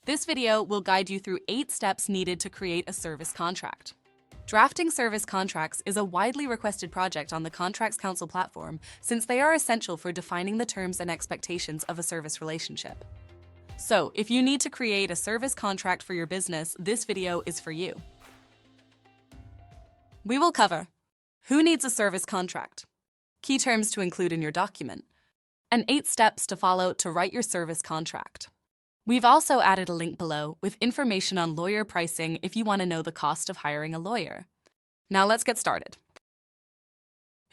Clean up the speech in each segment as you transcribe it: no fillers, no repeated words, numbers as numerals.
This video will guide you through 8 steps needed to create a service contract. Drafting service contracts is a widely requested project on the Contracts Council platform since they are essential for defining the terms and expectations of a service relationship. So, if you need to create a service contract for your business, this video is for you. We will cover who needs a service contract, key terms to include in your document, and 8 steps to follow to write your service contract. We've also added a link below with information on lawyer pricing if you want to know the cost of hiring a lawyer. Now let's get started.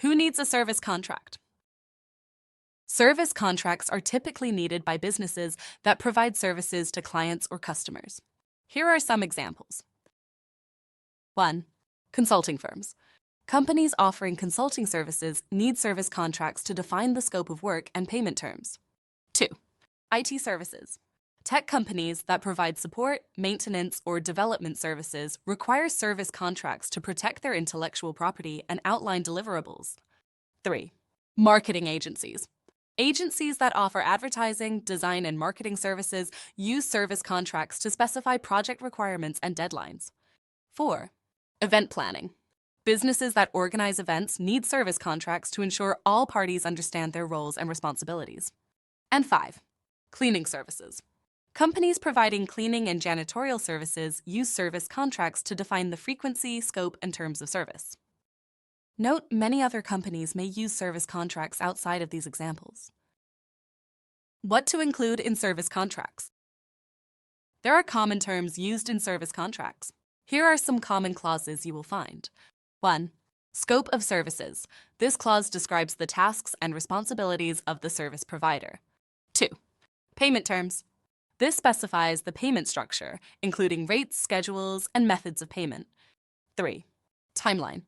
Who needs a service contract? Service contracts are typically needed by businesses that provide services to clients or customers. Here are some examples. 1. Consulting firms. Companies offering consulting services need service contracts to define the scope of work and payment terms. 2. IT services. Tech companies that provide support, maintenance, or development services require service contracts to protect their intellectual property and outline deliverables. 3. Marketing agencies. Agencies that offer advertising, design, and marketing services use service contracts to specify project requirements and deadlines. 4. Event planning. Businesses that organize events need service contracts to ensure all parties understand their roles and responsibilities. And 5. Cleaning services. Companies providing cleaning and janitorial services use service contracts to define the frequency, scope, and terms of service. Note, many other companies may use service contracts outside of these examples. What to include in service contracts? There are common terms used in service contracts. Here are some common clauses you will find. 1. Scope of services. This clause describes the tasks and responsibilities of the service provider. 2. Payment terms. This specifies the payment structure, including rates, schedules, and methods of payment. 3. Timeline.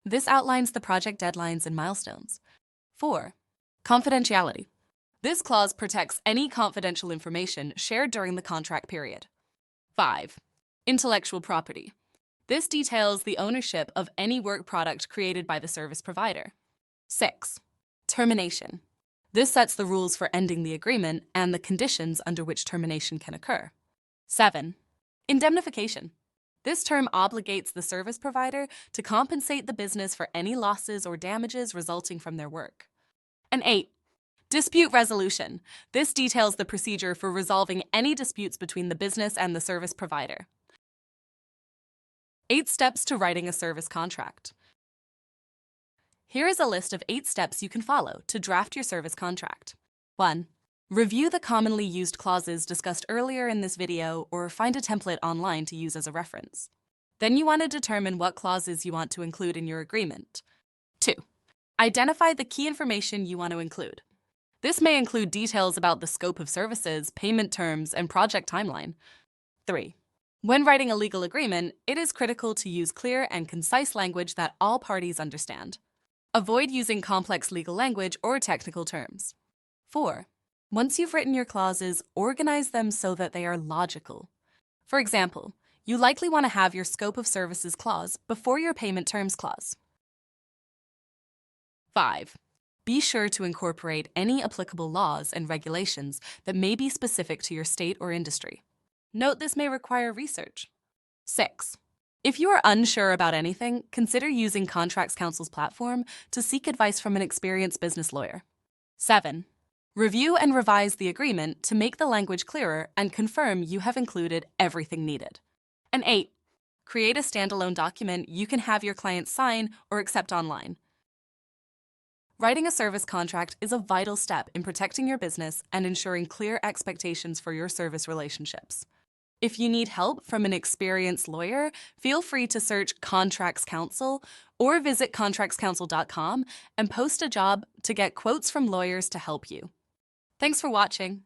This outlines the project deadlines and milestones. 4. Confidentiality. This clause protects any confidential information shared during the contract period. 5. Intellectual property. This details the ownership of any work product created by the service provider. 6. Termination. This sets the rules for ending the agreement and the conditions under which termination can occur. 7. Indemnification. This term obligates the service provider to compensate the business for any losses or damages resulting from their work. And 8. Dispute resolution. This details the procedure for resolving any disputes between the business and the service provider. 8 steps to writing a service contract. Here is a list of 8 steps you can follow to draft your service contract. 1. Review the commonly used clauses discussed earlier in this video or find a template online to use as a reference. Then you want to determine what clauses you want to include in your agreement. 2. Identify the key information you want to include. This may include details about the scope of services, payment terms, and project timeline. 3. When writing a legal agreement, it is critical to use clear and concise language that all parties understand. Avoid using complex legal language or technical terms. 4. Once you've written your clauses, organize them so that they are logical. For example, you likely want to have your scope of services clause before your payment terms clause. 5. Be sure to incorporate any applicable laws and regulations that may be specific to your state or industry. Note this may require research. 6. If you are unsure about anything, consider using Contracts Council's platform to seek advice from an experienced business lawyer. 7. Review and revise the agreement to make the language clearer and confirm you have included everything needed. And 8. Create a standalone document you can have your client sign or accept online. Writing a service contract is a vital step in protecting your business and ensuring clear expectations for your service relationships. If you need help from an experienced lawyer, feel free to search Contracts Council or visit contractscouncil.com and post a job to get quotes from lawyers to help you. Thanks for watching.